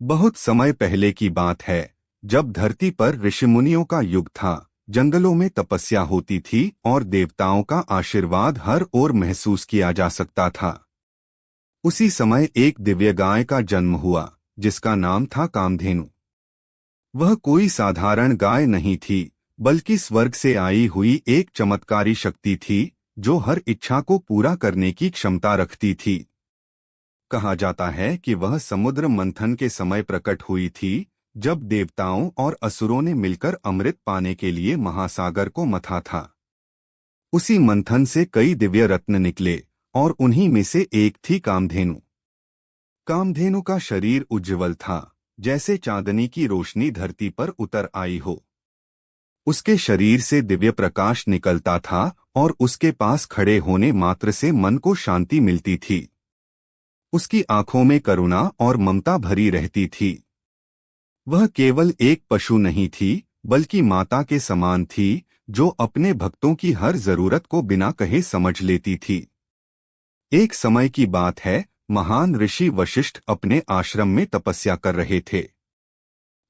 बहुत समय पहले की बात है, जब धरती पर ऋषिमुनियों का युग था। जंगलों में तपस्या होती थी और देवताओं का आशीर्वाद हर ओर महसूस किया जा सकता था। उसी समय एक दिव्य गाय का जन्म हुआ, जिसका नाम था कामधेनु। वह कोई साधारण गाय नहीं थी, बल्कि स्वर्ग से आई हुई एक चमत्कारी शक्ति थी, जो हर इच्छा को पूरा करने की क्षमता रखती थी। कहा जाता है कि वह समुद्र मंथन के समय प्रकट हुई थी, जब देवताओं और असुरों ने मिलकर अमृत पाने के लिए महासागर को मथा था। उसी मंथन से कई दिव्य रत्न निकले, और उन्हीं में से एक थी कामधेनु। कामधेनु का शरीर उज्ज्वल था, जैसे चांदनी की रोशनी धरती पर उतर आई हो। उसके शरीर से दिव्य प्रकाश निकलता था, और उसके पास खड़े होने मात्र से मन को शांति मिलती थी। उसकी आंखों में करुणा और ममता भरी रहती थी। वह केवल एक पशु नहीं थी, बल्कि माता के समान थी, जो अपने भक्तों की हर जरूरत को बिना कहे समझ लेती थी। एक समय की बात है, महान ऋषि वशिष्ठ अपने आश्रम में तपस्या कर रहे थे।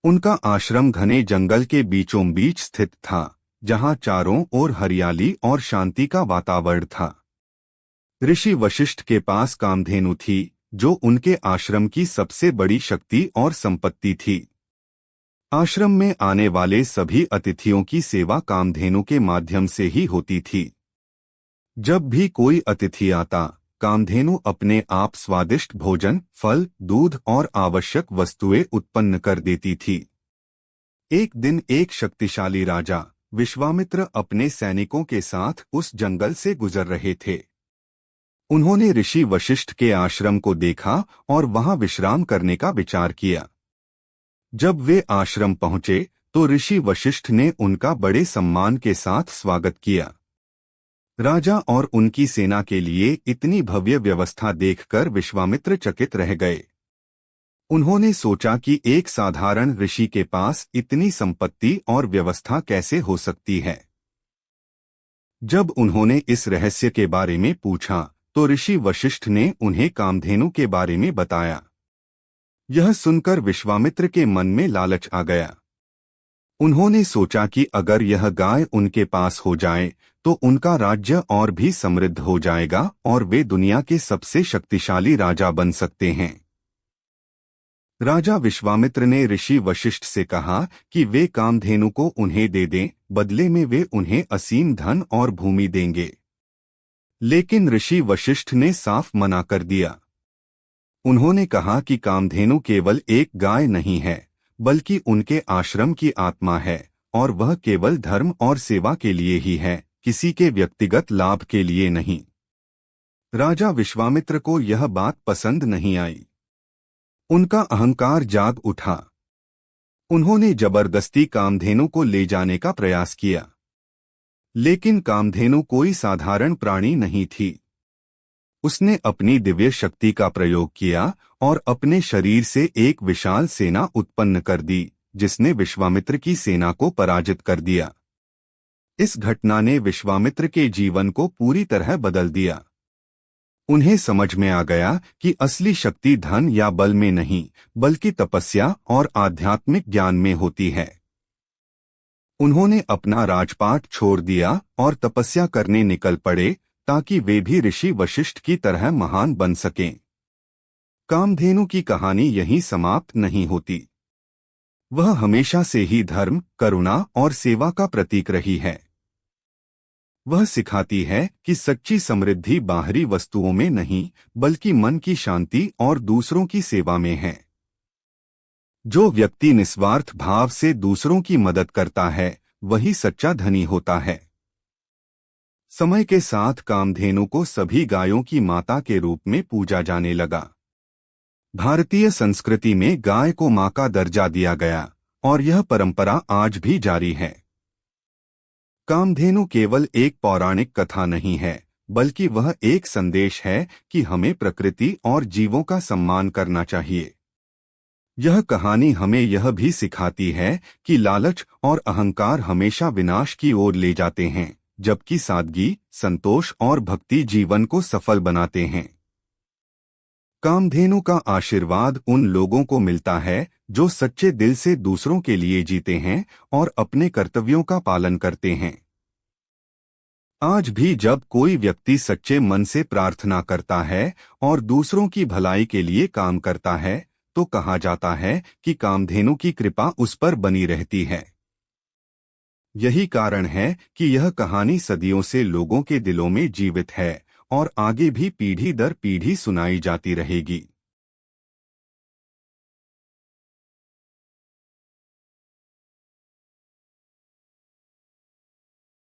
उनका आश्रम घने जंगल के बीचों बीच स्थित था, जहां चारों ओर हरियाली और शांति का वातावरण था। ऋषि वशिष्ठ के पास कामधेनु थी, जो उनके आश्रम की सबसे बड़ी शक्ति और संपत्ति थी। आश्रम में आने वाले सभी अतिथियों की सेवा कामधेनु के माध्यम से ही होती थी। जब भी कोई अतिथि आता, कामधेनु अपने आप स्वादिष्ट भोजन, फल, दूध और आवश्यक वस्तुएं उत्पन्न कर देती थी। एक दिन एक शक्तिशाली राजा विश्वामित्र अपने सैनिकों के साथ उस जंगल से गुजर रहे थे। उन्होंने ऋषि वशिष्ठ के आश्रम को देखा और वहां विश्राम करने का विचार किया। जब वे आश्रम पहुंचे, तो ऋषि वशिष्ठ ने उनका बड़े सम्मान के साथ स्वागत किया। राजा और उनकी सेना के लिए इतनी भव्य व्यवस्था देखकर विश्वामित्र चकित रह गए। उन्होंने सोचा कि एक साधारण ऋषि के पास इतनी संपत्ति और व्यवस्था कैसे हो सकती है। जब उन्होंने इस रहस्य के बारे में पूछा, तो ऋषि वशिष्ठ ने उन्हें कामधेनु के बारे में बताया। यह सुनकर विश्वामित्र के मन में लालच आ गया। उन्होंने सोचा कि अगर यह गाय उनके पास हो जाए, तो उनका राज्य और भी समृद्ध हो जाएगा और वे दुनिया के सबसे शक्तिशाली राजा बन सकते हैं। राजा विश्वामित्र ने ऋषि वशिष्ठ से कहा कि वे कामधेनु को उन्हें दे दें, बदले में वे उन्हें असीम धन और भूमि देंगे। लेकिन ऋषि वशिष्ठ ने साफ मना कर दिया। उन्होंने कहा कि कामधेनु केवल एक गाय नहीं है, बल्कि उनके आश्रम की आत्मा है, और वह केवल धर्म और सेवा के लिए ही है, किसी के व्यक्तिगत लाभ के लिए नहीं। राजा विश्वामित्र को यह बात पसंद नहीं आई। उनका अहंकार जाग उठा। उन्होंने जबरदस्ती कामधेनु को ले जाने का प्रयास किया। लेकिन कामधेनु कोई साधारण प्राणी नहीं थी। उसने अपनी दिव्य शक्ति का प्रयोग किया और अपने शरीर से एक विशाल सेना उत्पन्न कर दी, जिसने विश्वामित्र की सेना को पराजित कर दिया। इस घटना ने विश्वामित्र के जीवन को पूरी तरह बदल दिया। उन्हें समझ में आ गया कि असली शक्ति धन या बल में नहीं, बल्कि तपस्या और आध्यात्मिक ज्ञान में होती है। उन्होंने अपना राजपाट छोड़ दिया और तपस्या करने निकल पड़े, ताकि वे भी ऋषि वशिष्ठ की तरह महान बन सकें। कामधेनु की कहानी यहीं समाप्त नहीं होती। वह हमेशा से ही धर्म, करुणा और सेवा का प्रतीक रही है। वह सिखाती है कि सच्ची समृद्धि बाहरी वस्तुओं में नहीं, बल्कि मन की शांति और दूसरों की सेवा में है। जो व्यक्ति निस्वार्थ भाव से दूसरों की मदद करता है, वही सच्चा धनी होता है। समय के साथ कामधेनु को सभी गायों की माता के रूप में पूजा जाने लगा। भारतीय संस्कृति में गाय को मां का दर्जा दिया गया, और यह परंपरा आज भी जारी है। कामधेनु केवल एक पौराणिक कथा नहीं है, बल्कि वह एक संदेश है कि हमें प्रकृति और जीवों का सम्मान करना चाहिए। यह कहानी हमें यह भी सिखाती है कि लालच और अहंकार हमेशा विनाश की ओर ले जाते हैं, जबकि सादगी, संतोष और भक्ति जीवन को सफल बनाते हैं। कामधेनु का आशीर्वाद उन लोगों को मिलता है जो सच्चे दिल से दूसरों के लिए जीते हैं और अपने कर्तव्यों का पालन करते हैं। आज भी जब कोई व्यक्ति सच्चे मन से प्रार्थना करता है और दूसरों की भलाई के लिए काम करता है तो कहा जाता है कि कामधेनु की कृपा उस पर बनी रहती है। यही कारण है कि यह कहानी सदियों से लोगों के दिलों में जीवित है और आगे भी पीढ़ी दर पीढ़ी सुनाई जाती रहेगी।